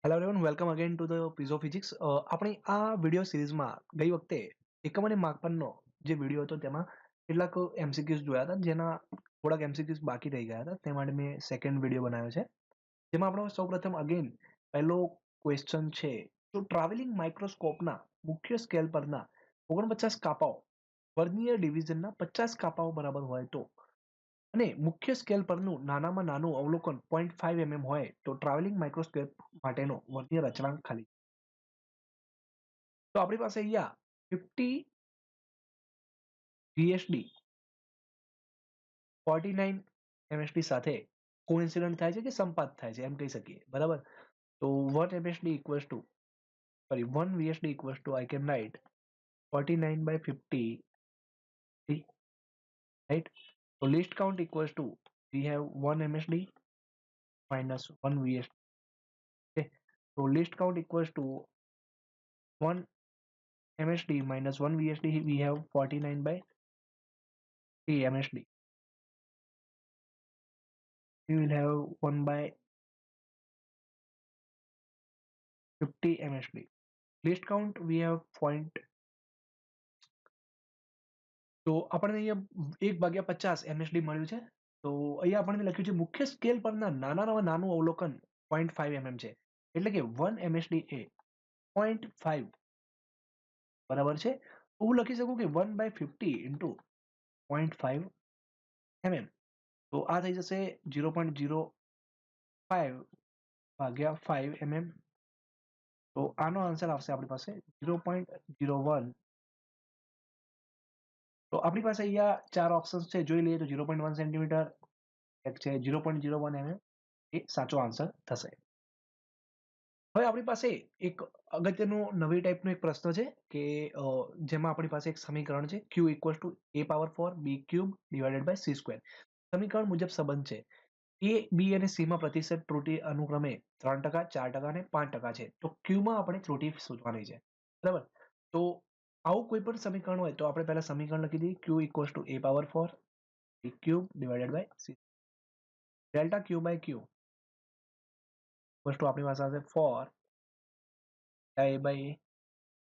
Hello everyone, welcome again to the piezo physics. આપણી આ video સિરીઝમાં ગઈ વખતે એકમ અને માપનનો જે વિડીયો હતો તેમાં કેટલાક એમસીક્યુઝ જોયા હતા, જેના થોડાક એમસીક્યુઝ બાકી રહી ગયા હતા. તે માટે મેં સેકન્ડ વિડીયો બનાવ્યો છે, જેમાં આપણે સૌપ્રથમ અગેન પહેલો ક્વેશ્ચન છે. તો ટ્રાવેલિંગ માઇક્રોસ્કોપના મુખ્ય સ્કેલ પરના 49 કાપાઓ વર્નિયર ડિવિઝનના 50 કાપાઓ બરાબર હોય તો, અને મુખ્ય સ્કેલ પરનું નાનામાં નાનું અવલોકન 0.5 mm હોય તો ટ્રાવેલિંગ માઇક્રોસ્કોપ માટેનો વર્નિયર અચળાંક ખાલી. તો આપણી પાસે અહીંયા 50 GSD 49 MSD સાથે કોઇન્સિડન્ટ થાય છે કે સંપાત થાય છે એમ કહી શકીએ, બરાબર. તો 1 MSD equals to, sorry, 1 VSD equals to I can write 49/50, right? So least count equals to, we have 1 MSD minus 1 VSD. Okay, so least count equals to 1 MSD minus 1 VSD. We have 49/3 MSD. We will have 1/50 MSD. Least count we have point. તો આપણને અહીંયા 1/50 MSD મળ્યું છે. તો અહીંયા આપણને લખ્યું છે મુખ્ય સ્કેલ પરના નાનામાં નાનું અવલોકન 0.5 mm છે, એટલે કે 1 MSD એ 0.5 બરાબર છે. તો હું લખી શકું કે 1/50 into 0.5 mm. તો આ થઈ જશે 0.05 ભાગ્યા 5 mm. તો આનો આન્સર આવશે આપણી પાસે 0.01. તો આપણી પાસે અહીંયા 4 ઓપ્શન્સ છે, જોઈ લઈએ તો 0.1 સેન્ટીમીટર, એક છે 0.01 mm, એ સાચો આન્સર થશે. હવે આપણી પાસે એક અગત્યનું નવી ટાઈપનો એક પ્રશ્ન છે કે જેમાં આપણી પાસે એક સમીકરણ છે, q equals to a⁴ b³ divided by c². સમીકરણ મુજબ સંબંધ છે એ, બી અને સી માં પ્રતિશત ત્રુટિ અનુક્રમે 3%, 4% અને 5% છે. તો ક્યુ માં આપણે ત્રુટિ શોધવાની છે, બરાબર. તો આવું કોઈ પણ સમીકરણ હોય તો આપણે પહેલા સમીકરણ લખી દઈએ, q equals to a⁴ b³ divided by c. Delta q by q વસ્તુ આપણી પાસે આવશે 4 a/a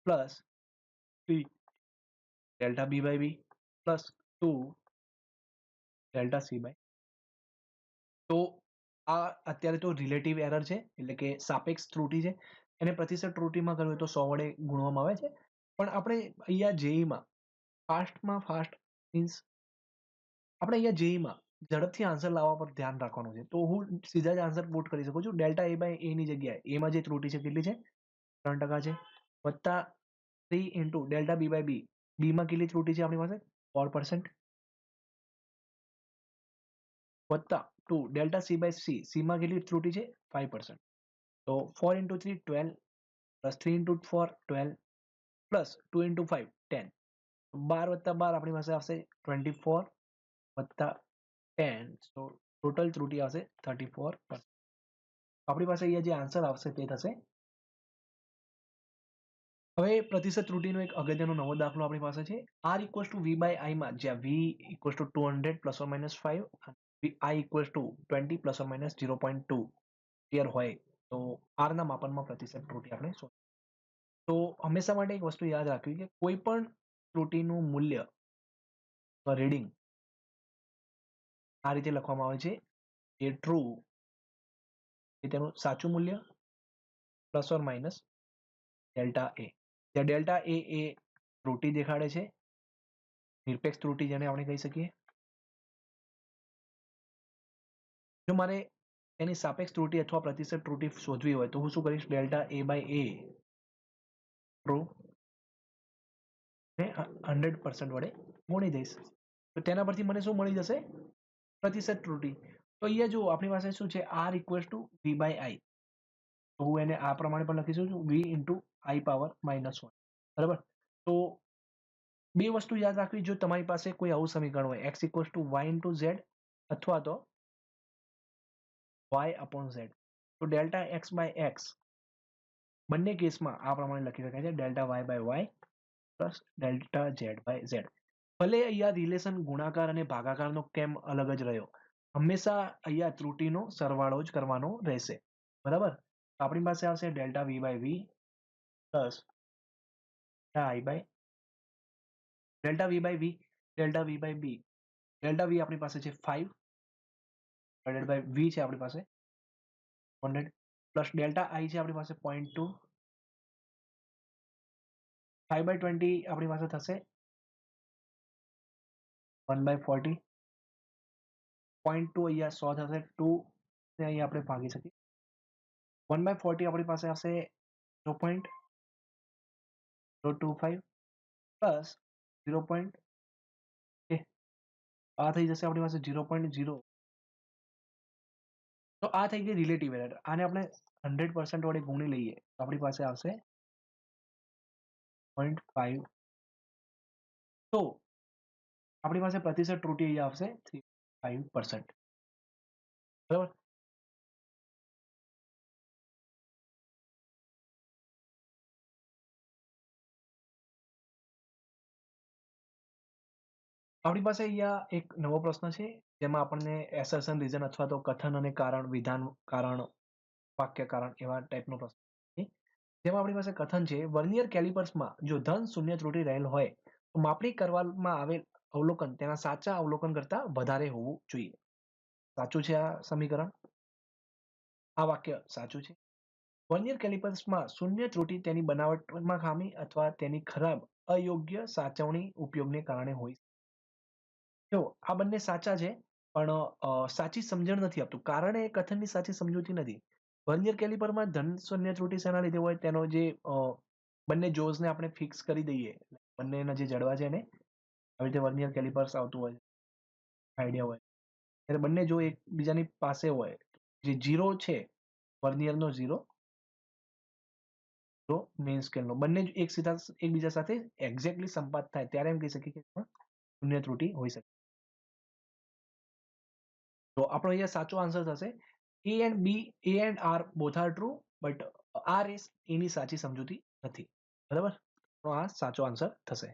plus 3 delta b/b plus 2 delta c/. તો આ અત્યારે તો રિલેટિવ એરર છે, એટલે કે સાપેક્ષ ત્રુટિ છે. એને પ્રતિશત ત્રુટિમાં કરવું તો 100 વડે ગુણવામાં આવે છે. પણ આપણે અહીંયા જેઈમાં ફાસ્ટ મીન્સ આપણે અહીંયા જેઈમાં ઝડપથી આન્સર લાવવા પર ધ્યાન રાખવાનું છે. તો હું સીધા જ આન્સર પુટ કરી શકું છું. ડેલ્ટા a/a ની જગ્યાએ એમાં જે ત્રુટિ છે કેટલી છે, 3% છે, વત્તા 3 ઇન્ટુ ડેલ્ટા b/b, બીમાં કેટલી ત્રુટિ છે આપણી પાસે 4%, વત્તા 2 ડેલ્ટા c/c, સીમાં કેટલી ત્રુટિ છે 5%. તો 4 into 3 12 plus 3 into 4 12 plus 2 into 5 10. 12 વત્તા 12 આપણી પાસે આવશે 24 વત્તા 10, તો ટોટલ ત્રુટિ આવશે 34%. આપણી પાસે અહીંયા જે આન્સર આવશે તે થશે. હવે પ્રતિશત ત્રુટિનો એક અગત્યનો નવો દાખલો આપણી પાસે છે. r equals to v/i માં જ્યાં v equals to 200 ± 5, i equals to 20 ± 0.2 clear હોય તો r ના માપનમાં પ્રતિશત ત્રુટિ આપણે શોધીએ. તો હંમેશા માટે એક વસ્તુ યાદ રાખવી કે કોઈ પણ ત્રુટિનું મૂલ્ય રીડિંગ આ રીતે લખવામાં આવે છે, એ ટ્રુ એ તેનું સાચું મૂલ્ય પ્લસ ઓર માઇનસ ડેલ્ટા એ, જ્યાં ડેલ્ટા એ ત્રુટિ દેખાડે છે, નિરપેક્ષ ત્રુટિ જેને આપણે કહી શકીએ. જો મારે એની સાપેક્ષ ત્રુટિ અથવા પ્રતિશત ત્રુટિ શોધવી હોય તો હું શું કરીશ, ડેલ્ટા a/a ટ્રુ ને 100% વડે ગુણી દઈશ. તો તેના પરથી મને શું મળી જશે, પ્રતિશત ત્રુટિ. તો અહીંયા જો આપણી પાસે શું છે, r equals to v/i, તો હું એને આ પ્રમાણે પણ લખી શકું છું, v into i⁻−1, બરાબર. તો બે વસ્તુ યાદ રાખવી, જો તમારી પાસે કોઈ આવું સમીકરણ હોય x equals to y into z અથવા તો y/z, તો ડેલ્ટા x/x બંને કેસમાં આ પ્રમાણે લખી શકાય છે, delta y/y plus delta z/z. ભલે અહીંયા રિલેશન ગુણાકાર અને ભાગાકારનો કેમ અલગ જ રહ્યો, હંમેશા અહીંયા ત્રુટિનો સરવાળો જ કરવાનો રહેશે, બરાબર. આપણી પાસે આવશે delta V by V plus I by delta V by V, delta V by B. Delta V આપણી પાસે છે 5 ડિવાઇડેડ બાય વી છે આપણી પાસે 100 પ્લસ ડેલ્ટા આઈ છે આપણી પાસે 0.2, 5/20 આપણી પાસે થશે 1/40, 0.2 અહીંયા 100 થશે, 2 ને અહીંયા આપણે ભાગી શકીએ. 1/40 આપણી પાસે આવશે 0.025 પ્લસ 0. આ થઈ જશે આપણી પાસે 0.0. તો આ થઈ ગઈ રિલેટિવ એરર. આને આપણે 100% વડે ગુણી લઈએ તો આપણી પાસે આવશે 0.5. તો આપણી પાસે પ્રતિશત ત્રુટિ અહીંયા આવશે 3.5%. બરાબર. આપણી પાસે અહીંયા એક નવો પ્રશ્ન છે જેમાં આપણને એસર્શન રીઝન અથવા તો કથન અને કારણ, વિધાન કારણ, વાક્ય કારણ એવા ટાઈપનો પ્રશ્ન છે. જેમાં આપણી પાસે કથન છે વર્નિયર કેલિપર્સમાં જો ધન શૂન્ય ત્રુટિ રહેલ હોય તો માપણી કરવામાં આવેલ અવલોકન તેના સાચા અવલોકન કરતા વધારે હોવું જોઈએ. સાચું છે આ સમીકરણ. આ વાક્ય સાચું છે. વર્નિયર કેલિપર્સમાં શૂન્ય ત્રુટિ તેની બનાવટમાં ખામી અથવા તેની ખરાબ અયોગ્ય સાચવણી ઉપયોગને કારણે હોય. જો આ બંને સાચા છે પણ સાચી સમજણ નથી આપતું. કારણ એ કથનની સાચી સમજૂતી નથી. વર્નિયર કેલિપરમાં ધન શૂન્ય ત્રુટિ શેના લીધે હોય? તેનો જે બંને જોઝને આપણે ફિક્સ કરી દઈએ, બંનેના જે જડવા છે એને આવી રીતે વર્નિયર કેલિપર્સ આવતું હોય, આઈડિયા હોય, ત્યારે બંને જો એકબીજાની પાસે હોય, જે ઝીરો છે વર્નિયરનો ઝીરો, તો મેઇન સ્કેલનો બંને જ એકબીજા સાથે એક્ઝેક્ટલી સંપાત થાય ત્યારે એમ કહી શકીએ કે શૂન્ય ત્રુટિ હોઈ શકે. તો આપણો અહીંયા સાચો આન્સર થશે A and B, A and R both are true, but R is એની સાચી સમજૂતી નથી. બરાબર. તો આ સાચો આન્સર થશે.